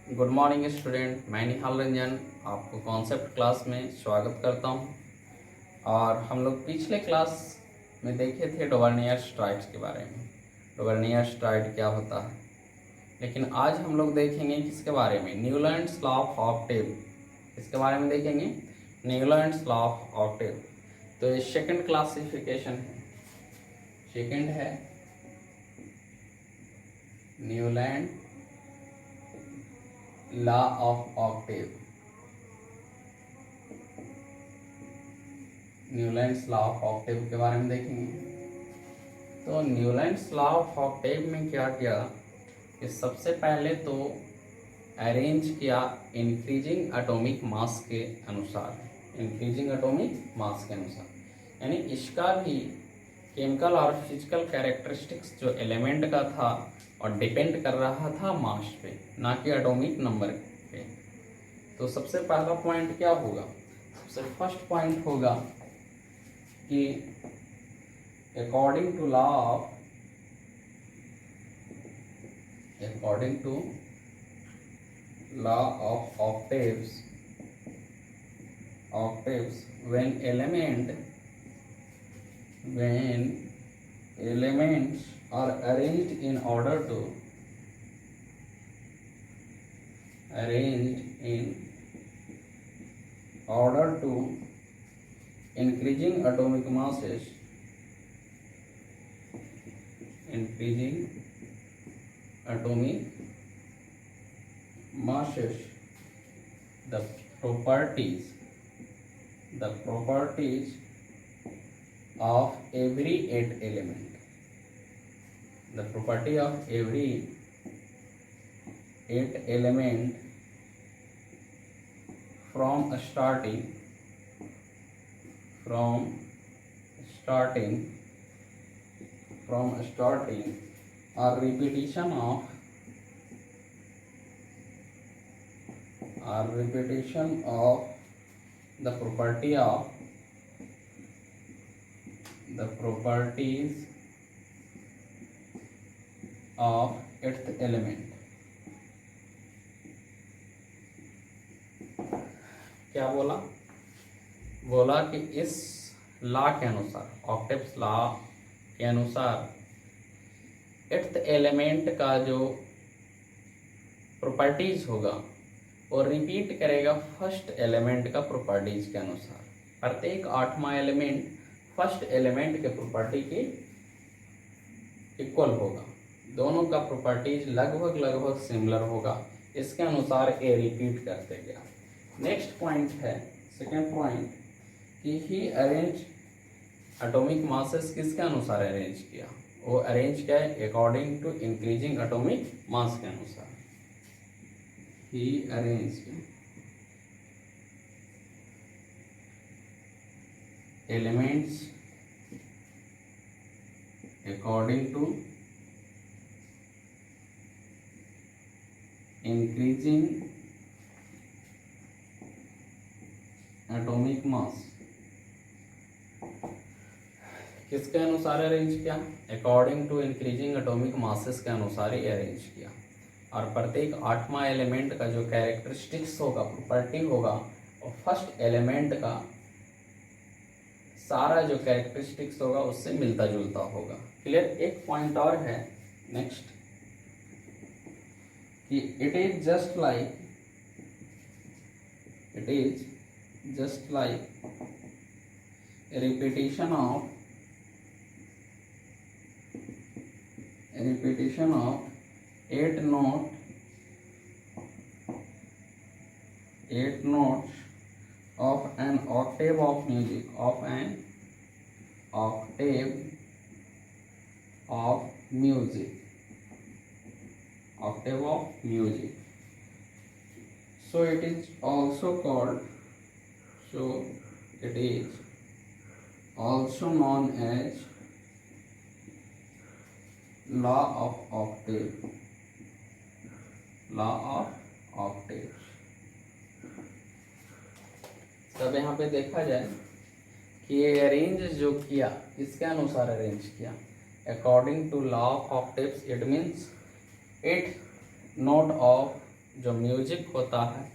Good morning student, मैं निहाल रंजन आपको concept class में स्वागत करता हूं। और हम लोग पिछले क्लास में देखे थे डोवर्नियर स्ट्राइड्स के बारे में। डोवर्नियर स्ट्राइड क्या होता है, लेकिन आज हम लोग देखेंगे किसके बारे में, न्यूलैंड्स लॉ ऑफ ऑक्टेव। इसके बारे में देखेंगे न्यूलैंड्स लॉ ऑफ ऑक्टेव। तो ये सेकंड क्लासिफिकेशन है, सेकंड है Newland law of octave. Newlands law of octave के बारे में देखेंगे। तो न्यूलैंड्स लॉ ऑफ ऑक्टेव में क्या किया कि सबसे पहले तो अरेंज किया इंक्रीजिंग एटॉमिक मास के अनुसार, इंक्रीजिंग एटॉमिक मास के अनुसार, यानी इसका भी केमिकल और फिजिकल कैरेक्टरिस्टिक्स जो एलिमेंट का था और डिपेंड कर रहा था मास पे, ना कि एटॉमिक नंबर पे। तो सबसे पहला पॉइंट क्या होगा, सबसे फर्स्ट पॉइंट होगा कि according to law of octaves when elements are arranged in order to increasing atomic masses, the properties of every eight element from starting or repetition of the properties of its element। क्या बोला कि इस law के अनुसार, octaves law के अनुसार, eighth element का जो प्रॉपर्टीज होगा वो रिपीट करेगा फर्स्ट एलिमेंट का प्रॉपर्टीज के अनुसार। प्रत्येक आठवां एलिमेंट फर्स्ट एलिमेंट के प्रॉपर्टी के इक्वल होगा, दोनों का प्रॉपर्टीज लगभग सिमिलर होगा, इसके अनुसार ये रिपीट करते गया। नेक्स्ट पॉइंट है, सेकेंड पॉइंट, कि ही अरेंज एटॉमिक मासेस किसके अनुसार अरेंज किया, वो अरेंज किया according to increasing atomic mass के अनुसार। ही arranged elements according to increasing atomic mass। किसके अनुसार अरेंज किया, according to increasing atomic masses के अनुसार ही अरेंज किया। और प्रत्येक आठवां एलिमेंट का जो कैरेक्टरिस्टिक्स होगा, प्रॉपर्टी होगा, और फर्स्ट एलिमेंट का सारा जो कैरेक्टरिस्टिक्स होगा उससे मिलता जुलता होगा। क्लियर। एक पॉइंट और है नेक्स्ट, कि it is just like repetition of eight notes of an octave of music, so it is also known as law of octaves। तब यहाँ पे देखा जाए कि ये अरेंज जो किया किसके अनुसार अरेंज किया, according to law of octaves, it means 8 note of जो म्यूजिक होता है,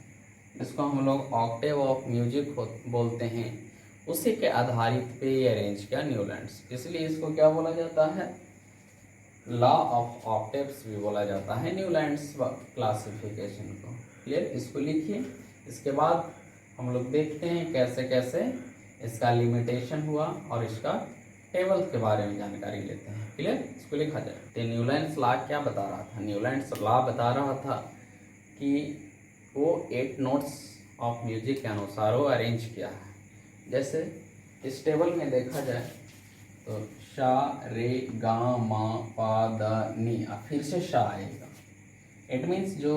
इसको हम लोग ऑक्टेव ऑफ म्यूजिक बोलते हैं, उसी के आधारित पे ये अरेंज किया न्यूलैंड्स। इसलिए इसको क्या बोला जाता है, लॉ ऑफ ऑक्टेव्स भी बोला जाता है न्यूलैंड्स क्लासिफिकेशन को। क्लियर, इसको लिखिए। इसके बाद हम लोग देखते हैं कैसे कैसे इसका लिमिटेशन हुआ और इसका टेबल के बारे में जानकारी लेते हैं। क्लियर, इसको लिखा जाए। तो न्यूलैंड्स लॉ क्या बता रहा था, न्यूलैंड्स लॉ बता रहा था कि वो 8 नोट्स ऑफ म्यूजिक के अनुसार वो अरेंज किया है। जैसे इस टेबल में देखा जाए तो शा रे गा मा पा द नी, फिर से शा आएगा। इट मीन्स जो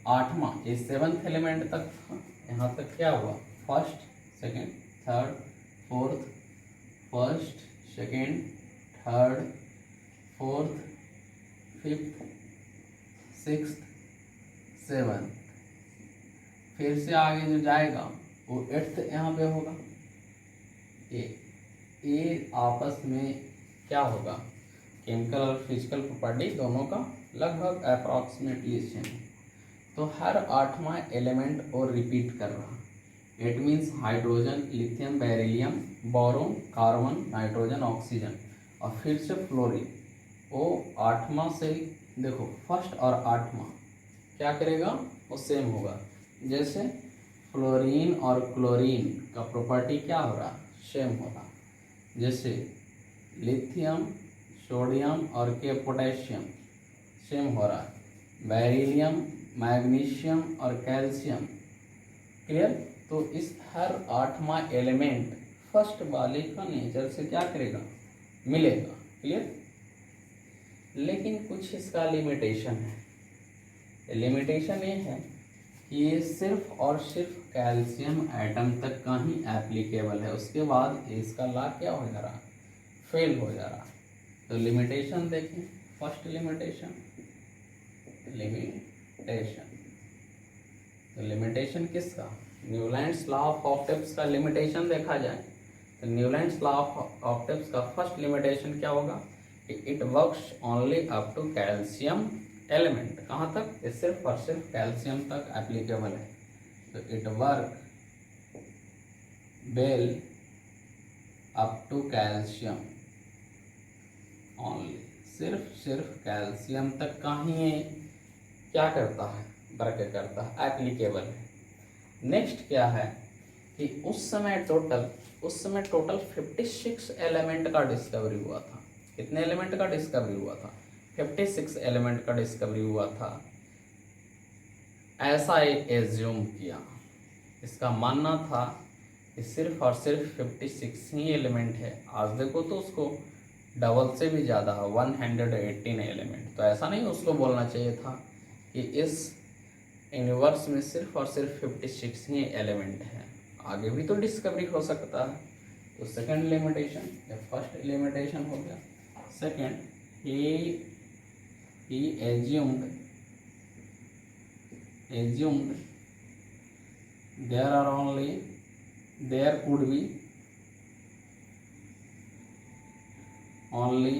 8वां ये 7th एलिमेंट तक था, यहाँ तक क्या हुआ, first second third fourth, first second third fourth fifth sixth seventh, फिर से आगे जो जाएगा वो 8th यहाँ पे होगा। ये आपस में क्या होगा, केमिकल और फिजिकल प्रॉपर्टी दोनों का लगभग अप्रॉक्सीमेटली सेम। तो हर 8वां एलिमेंट और रिपीट कर रहा, it means hydrogen lithium beryllium boron carbon nitrogen oxygen और फिर से फ्लोरीन। वो 8वां से देखो फर्स्ट और 8वां क्या करेगा, वो सेम होगा। जैसे फ्लोरीन और क्लोरीन का प्रॉपर्टी क्या हो रहा, सेम हो रहा। जैसे लिथियम सोडियम और के पोटेशियम सेम हो रहा है, बेरिलियम मैग्नीशियम और कैल्शियम। क्लियर, तो इस हर 8वां एलिमेंट फर्स्ट वाले का नेचर से क्या करेगा, मिलेगा। क्लियर, लेकिन कुछ इसका लिमिटेशन है। लिमिटेशन ये है कि ये सिर्फ और सिर्फ कैल्शियम एटम तक का ही एप्लीकेबल है, उसके बाद इसका लॉ क्या हो जा रहा, फेल हो जा रहा। तो लिमिटेशन देखें, फर्स्ट लिमिटेशन तो लिमिटेशन किसका, न्यूलैंड्स लॉ ऑफ ऑक्टेव्स का लिमिटेशन देखा जाए तो न्यूलैंड्स लॉ ऑफ ऑक्टेव्स का फर्स्ट लिमिटेशन क्या होगा कि it works only up to calcium element. कहाँ तक, ये सिर्फ और सिर्फ कैल्शियम तक एप्लीकेबल है। तो it work well up to calcium only, सिर्फ कैल्शियम तक का ही ये क्या करता है, वर्क करता है, एप्लीकेबल है। नेक्स्ट क्या है कि उस समय टोटल 56 एलिमेंट का डिस्कवरी हुआ था। कितने एलिमेंट का डिस्कवरी हुआ था, 56 एलिमेंट का डिस्कवरी हुआ था। ऐसा एज्यूम किया, इसका मानना था कि सिर्फ और सिर्फ 56 ही एलिमेंट है। आज देखो तो उसको डबल से भी ज़्यादा है, 118 एलिमेंट। तो ऐसा नहीं उसको बोलना चाहिए था कि इस यूनिवर्स में सिर्फ और सिर्फ 56 ही एलिमेंट है, आगे भी तो डिस्कवरी हो सकता है। तो सेकंड लिमिटेशन, या फर्स्ट लिमिटेशन हो गया। Second, he assumed there could be only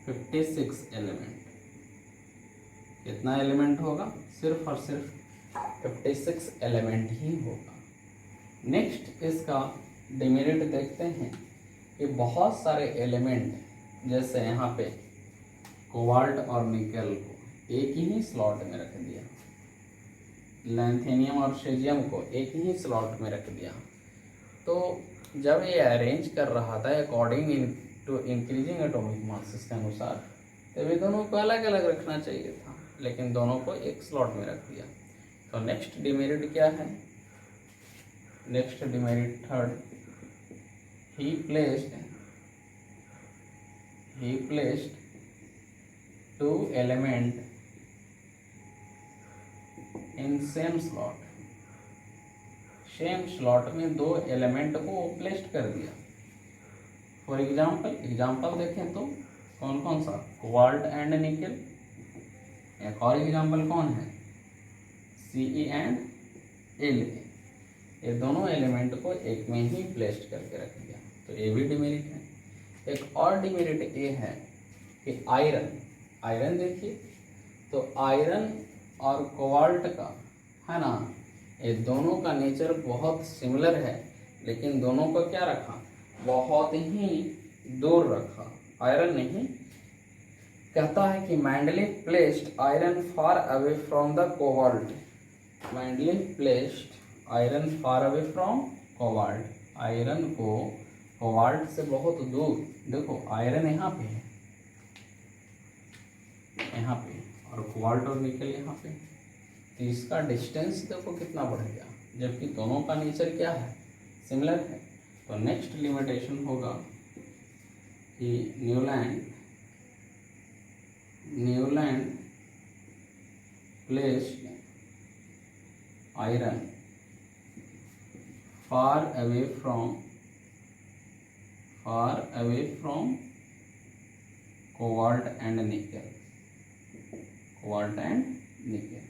56 element. कितना एलिमेंट होगा, सिर्फ और सिर्फ 56 एलिमेंट ही होगा। नेक्स्ट इसका डिमेरिट देखते हैं कि बहुत सारे एलिमेंट, जैसे यहाँ पे कोबाल्ट और निकेल को एक ही स्लॉट में रख दिया, लैंथेनियम और सेजियम को एक ही स्लॉट में रख दिया। तो जब ये अरेंज कर रहा था according to increasing atomic masses के अनुसार, तभी दोनों को अलग अलग रखना चाहिए था, लेकिन दोनों को एक स्लॉट में रख दिया। तो नेक्स्ट डिमेरिट क्या है, next demerit third, he placed 2 element in same slot, same slot में 2 एलिमेंट को प्लेस्ड कर दिया। फॉर एग्जाम्पल देखें तो कौन कौन सा, कोबाल्ट एंड निकेल। एक और एग्जाम्पल कौन है, Ce एंड La। ये दोनों एलिमेंट को एक में ही प्लेस्ड करके रख दिया, तो ये भी डिमेरिट है। एक और डिमेरिट ये है कि आयरन देखिए, तो आयरन और कोबाल्ट का, है ना, ये दोनों का नेचर बहुत सिमिलर है, लेकिन दोनों को क्या रखा, बहुत ही दूर रखा, आयरन नहीं। कहता है कि Mendeleev placed iron far away from the cobalt, Mendeleev placed iron far away from cobalt, iron को कोबाल्ट से बहुत दूर, देखो आयरन यहाँ पे है, यहाँ पे, और कोबाल्ट और निकल यहाँ पे, तो इसका डिस्टेंस देखो कितना बढ़ गया, जबकि दोनों का नेचर क्या है, सिमिलर है। तो नेक्स्ट लिमिटेशन होगा कि Newland placed iron far away from cobalt and nickel, cobalt and nickel.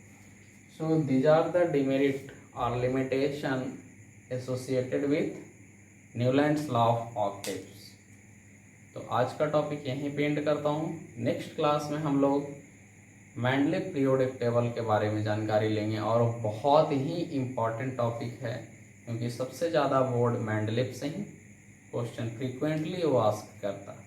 So these are the demerit or limitation associated with Newlands law of octaves. तो आज का टॉपिक यहीं पे एंड करता हूँ। नेक्स्ट क्लास में हम लोग मैंडलीफ पीरियोडिक टेबल के बारे में जानकारी लेंगे, और बहुत ही इम्पॉर्टेंट टॉपिक है, क्योंकि सबसे ज़्यादा बोर्ड मैंडलीफ से ही क्वेश्चन फ्रीक्वेंटली वो आस्क करता है।